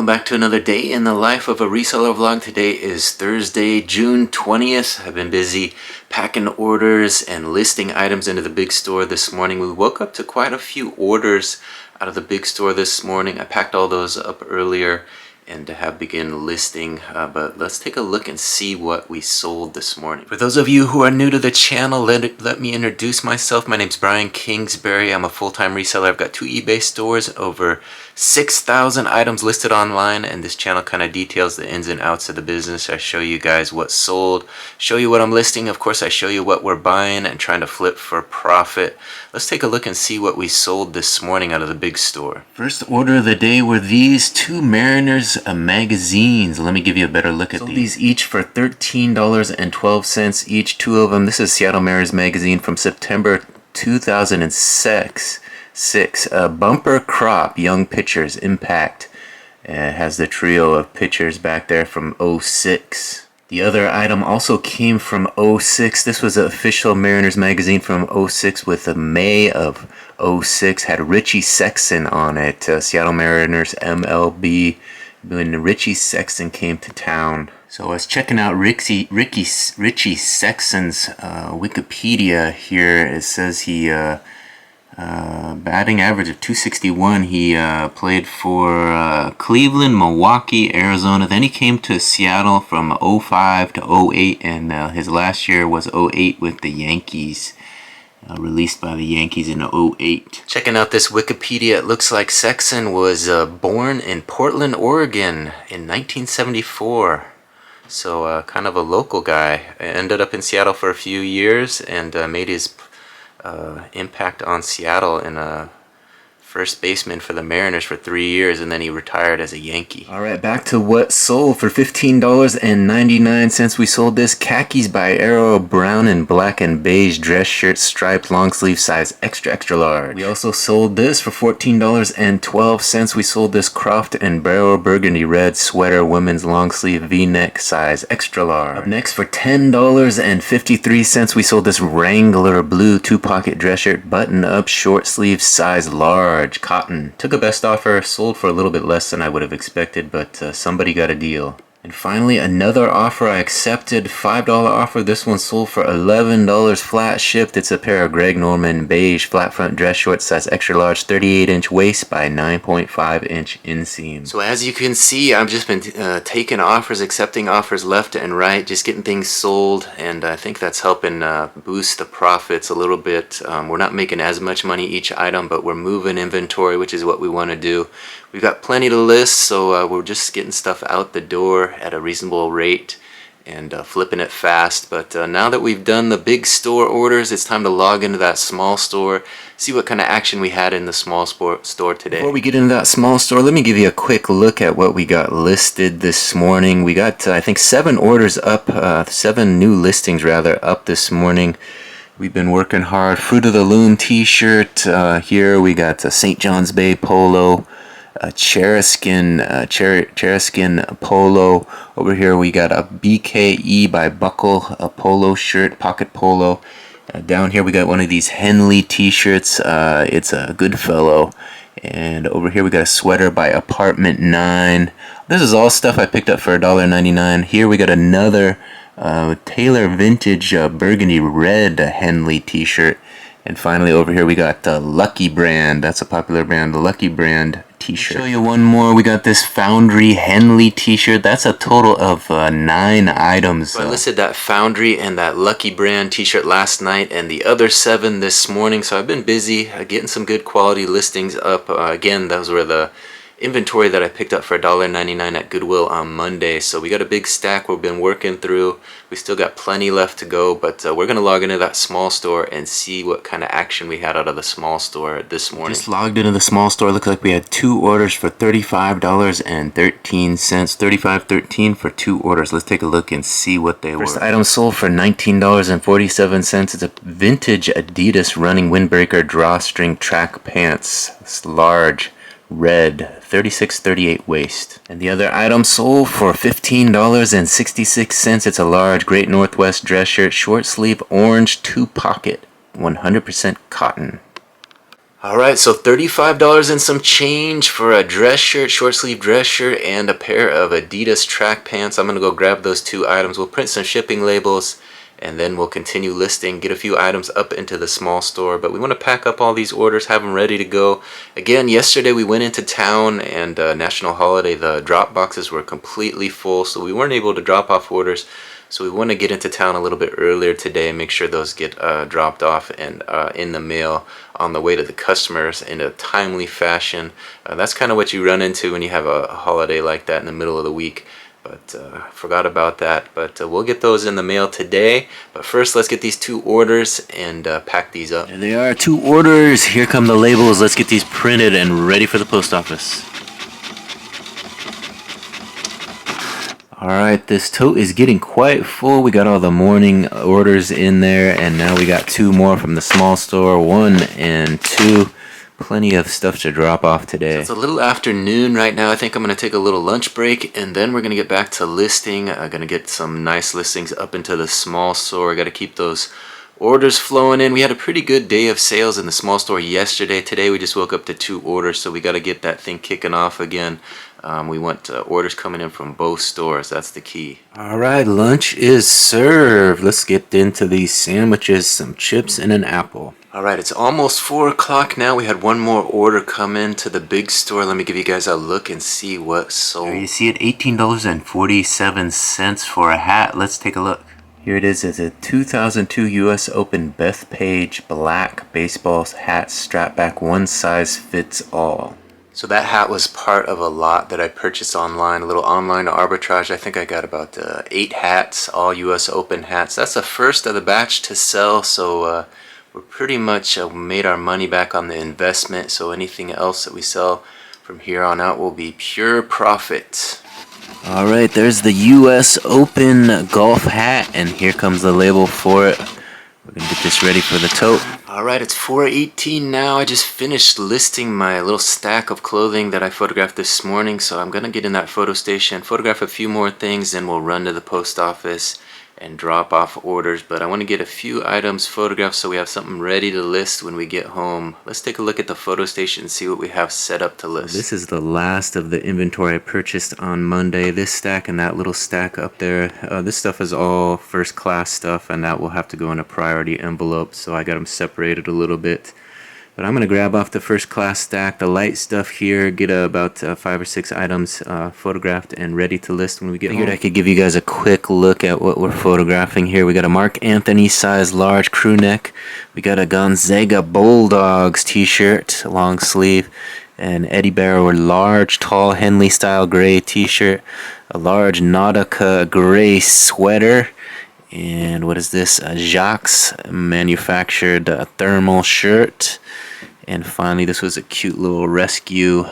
welcome back to another day in the life of a reseller vlog. Today is Thursday, June 20th. I've been busy packing orders and listing items into the big store this morning. We woke up to quite a few orders out of the big store this morning. I packed all those up earlier and to have begin listing, but let's take a look and see what we sold this morning. For those of you who are new to the channel, let me introduce myself. My name's Brian Kingsbury. I'm a full-time reseller. I've got 2 eBay stores, over 6,000 items listed online, and this channel kind of details the ins and outs of the business. I show you guys what's sold, show you what I'm listing. Of course, I show you what we're buying and trying to flip for profit. Let's take a look and see what we sold this morning out of the big store. First order of the day were these 2 Mariners magazines. Let me give you a better look at these. Each for $13.12 each, 2 of them. This is Seattle Mariners magazine from September 2006. Bumper crop, young pitchers, impact. Has the trio of pitchers back there from 06. The other item also came from 06. This was an official Mariners magazine from 06 with the May of 06. Had Richie Sexson on it. Seattle Mariners MLB when Richie Sexson came to town. So I was checking out Richie Sexson's Wikipedia here. It says he batting average of .261. He played for Cleveland, Milwaukee, Arizona. Then he came to Seattle from 05 to 08, and his last year was 08 with the Yankees. Released by the Yankees in 08. Checking out this Wikipedia, it looks like Sexson was born in Portland, Oregon in 1974. So kind of a local guy. Ended up in Seattle for a few years and made his impact on Seattle in a first baseman for the Mariners for 3 years, and then he retired as a Yankee. Alright, back to what sold for $15.99. We sold this khakis by Arrow, brown and black and beige dress shirt, striped long sleeve, size extra large. We also sold this for $14.12. We sold this Croft and Barrel burgundy red sweater, women's long sleeve v-neck, size extra large. Up next for $10.53, we sold this Wrangler blue 2-pocket dress shirt, button up, short sleeve, size large. Cotton. Took a best offer, sold for a little bit less than I would have expected, but somebody got a deal. And finally, another offer I accepted, $5 offer. This one sold for $11 flat shipped. It's a pair of Greg Norman beige flat front dress shorts, size extra large, 38-inch waist by 9.5-inch inseam. So as you can see, I've just been taking offers, accepting offers left and right, just getting things sold, and I think that's helping boost the profits a little bit. We're not making as much money each item, but we're moving inventory, which is what we want to do. We've got plenty to list, so we're just getting stuff out the door at a reasonable rate and flipping it fast. But now that we've done the big store orders, it's time to log into that small store, see what kind of action we had in the small store today. Before we get into that small store, let me give you a quick look at what we got listed this morning. We got, I think, 7 orders up, 7 new listings rather, up this morning. We've been working hard. Fruit of the Loom t-shirt. Here we got a St. John's Bay polo. A Cheraskin polo. Over here we got a BKE by Buckle, a polo shirt, pocket polo. Down here we got one of these Henley t-shirts. It's a Goodfellow. And over here we got a sweater by Apartment 9. This is all stuff I picked up for $1.99. Here we got another Taylor Vintage burgundy red Henley t-shirt. And finally over here we got the Lucky brand. That's a popular brand, the Lucky brand t-shirt. I'll show you one more. We got this Foundry Henley t-shirt. That's a total of 9 items. So I listed that Foundry and that Lucky brand t-shirt last night and the other 7 this morning. So I've been busy getting some good quality listings up. Again, those were the inventory that I picked up for $1.99 at Goodwill on Monday. So we got a big stack we've been working through. We still got plenty left to go, but we're going to log into that small store and see what kind of action we had out of the small store this morning. Just logged into the small store. Looks like we had 2 orders for $35.13. $35.13 for 2 orders. Let's take a look and see what they were. First item sold for $19.47. It's a vintage Adidas running windbreaker drawstring track pants. It's large. Red, 36-38 waist. And the other item sold for $15.66. It's a large Great Northwest dress shirt, short sleeve, orange 2-pocket, 100% cotton. Alright, so $35 and some change for a dress shirt, short sleeve dress shirt, and a pair of Adidas track pants. I'm going to go grab those two items. We'll print some shipping labels, and then we'll continue listing, get a few items up into the small store. But we want to pack up all these orders, have them ready to go. Again, yesterday we went into town, and national holiday, the drop boxes were completely full, so we weren't able to drop off orders. So we want to get into town a little bit earlier today and make sure those get dropped off and in the mail on the way to the customers in a timely fashion. That's kind of what you run into when you have a holiday like that in the middle of the week. But forgot about that. But we'll get those in the mail today. But first, let's get these two orders and pack these up. There they are, two orders. Here come the labels. Let's get these printed and ready for the post office. Alright, this tote is getting quite full. We got all the morning orders in there, and now we got two more from the small store, 1 and 2. Plenty of stuff to drop off today. So it's a little after noon right now. I think I'm going to take a little lunch break, and then we're going to get back to listing. I'm going to get some nice listings up into the small store. I got to keep those orders flowing in. We had a pretty good day of sales in the small store yesterday. Today we just woke up to 2 orders, so we got to get that thing kicking off again. We want orders coming in from both stores. That's the key. Alright, lunch is served. Let's get into these sandwiches, some chips and an apple. Alright, it's almost 4 o'clock now. We had one more order come in to the big store. Let me give you guys a look and see what sold. There you see it, $18.47 for a hat. Let's take a look. Here it is. It's a 2002 US Open Bethpage black baseball hat, strap back, one size fits all. So that hat was part of a lot that I purchased online, a little online arbitrage. I think I got about 8 hats, all US Open hats. That's the first of the batch to sell, so we're pretty much made our money back on the investment. So anything else that we sell from here on out will be pure profit. Alright, there's the US Open golf hat, and here comes the label for it. We're going to get this ready for the tote. Alright, it's 4:18 now. I just finished listing my little stack of clothing that I photographed this morning, so I'm going to get in that photo station, photograph a few more things, then we'll run to the post office and drop off orders. But I want to get a few items photographed so we have something ready to list when we get home. Let's take a look at the photo station and see what we have set up to list. This is the last of the inventory I purchased on Monday. This stack and that little stack up there. This stuff is all first class stuff, and that will have to go in a priority envelope, so I got them separated a little bit. But I'm going to grab off the first class stack, the light stuff here, get about 5 or 6 items photographed and ready to list when we get home. I figured I could give you guys a quick look at what we're photographing here. We got a Mark Anthony size large crew neck. We got a Gonzaga Bulldogs t-shirt, long sleeve. An Eddie Barrow large, tall Henley style gray t-shirt. A large Nautica gray sweater. And what is this? A Jacques manufactured thermal shirt. And finally, this was a cute little rescue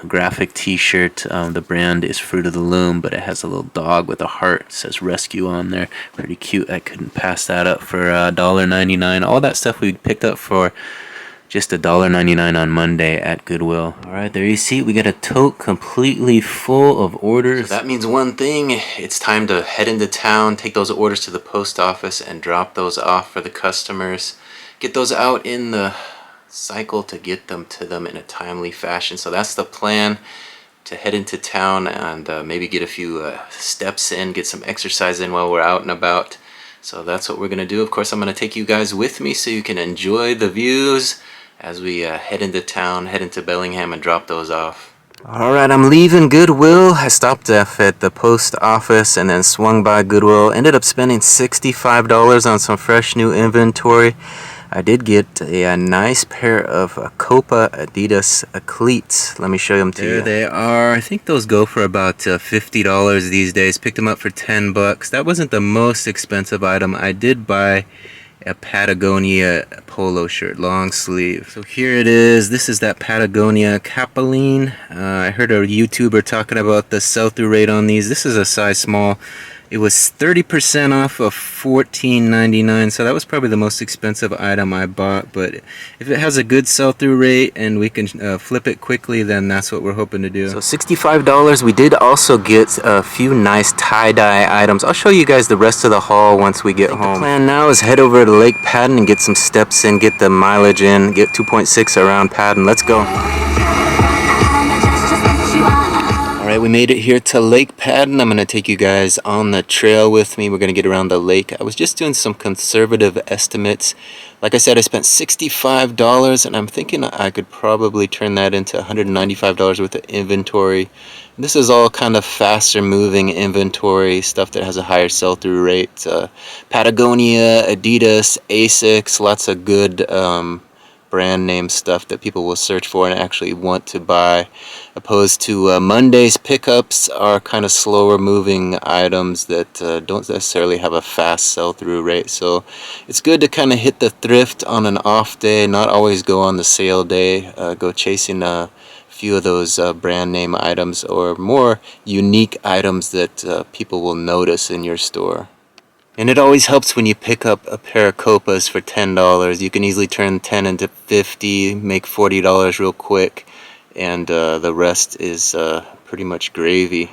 graphic t-shirt. The brand is Fruit of the Loom, but it has a little dog with a heart. It says rescue on there. Pretty cute. I couldn't pass that up for $1.99. All that stuff we picked up for just $1.99 on Monday at Goodwill. Alright, there you see it. We got a tote completely full of orders. So that means one thing. It's time to head into town, take those orders to the post office, and drop those off for the customers. Get those out in the cycle to get them to them in a timely fashion. So that's the plan, to head into town and maybe get a few steps in, get some exercise in while we're out and about. So that's what we're going to do. Of course, I'm going to take you guys with me so you can enjoy the views as we head into town, head into Bellingham, and drop those off. Alright, I'm leaving Goodwill. I stopped off at the post office and then swung by Goodwill. Ended up spending $65 on some fresh new inventory. I did get a nice pair of Copa Adidas cleats. Let me show them to you. There they are. I think those go for about $50 these days. Picked them up for $10. That wasn't the most expensive item. I did buy a Patagonia polo shirt, long sleeve. So here it is. This is that Patagonia Capeline. I heard a YouTuber talking about the sell-through rate on these. This is a size small. It was 30% off of $14.99, so that was probably the most expensive item I bought. But if it has a good sell-through rate and we can flip it quickly, then that's what we're hoping to do. So $65. We did also get a few nice tie-dye items. I'll show you guys the rest of the haul once we get home. The plan now is head over to Lake Padden and get some steps in, get the mileage in, get 2.6 around Padden. Let's go. Alright, we made it here to Lake Padden. I'm going to take you guys on the trail with me. We're going to get around the lake. I was just doing some conservative estimates. Like I said, I spent $65, and I'm thinking I could probably turn that into $195 worth of inventory. This is all kind of faster moving inventory, stuff that has a higher sell-through rate. Patagonia, Adidas, Asics, lots of good brand name stuff that people will search for and actually want to buy, opposed to Monday's pickups are kind of slower moving items that don't necessarily have a fast sell-through rate. So it's good to kind of hit the thrift on an off day, not always go on the sale day, go chasing a few of those brand name items or more unique items that people will notice in your store. And it always helps when you pick up a pair of copas for $10. You can easily turn 10 into 50, make $40 real quick, and the rest is pretty much gravy.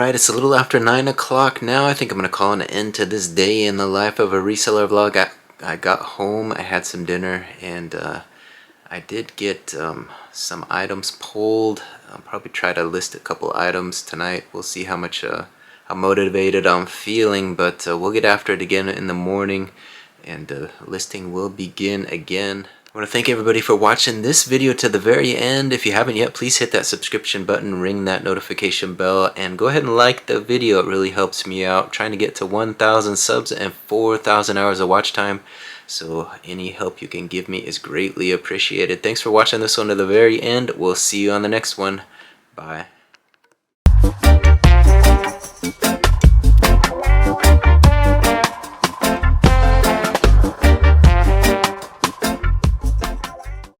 Alright, it's a little after 9 o'clock now. I think I'm going to call an end to this day in the life of a reseller vlog. I got home, I had some dinner, and I did get some items pulled. I'll probably try to list a couple items tonight. We'll see how much how motivated I'm feeling, but we'll get after it again in the morning, and listing will begin again. I want to thank everybody for watching this video to the very end. If you haven't yet, please hit that subscription button, ring that notification bell, and go ahead and like the video. It really helps me out. Trying to get to 1,000 subs and 4,000 hours of watch time. So any help you can give me is greatly appreciated. Thanks for watching this one to the very end. We'll see you on the next one. Bye.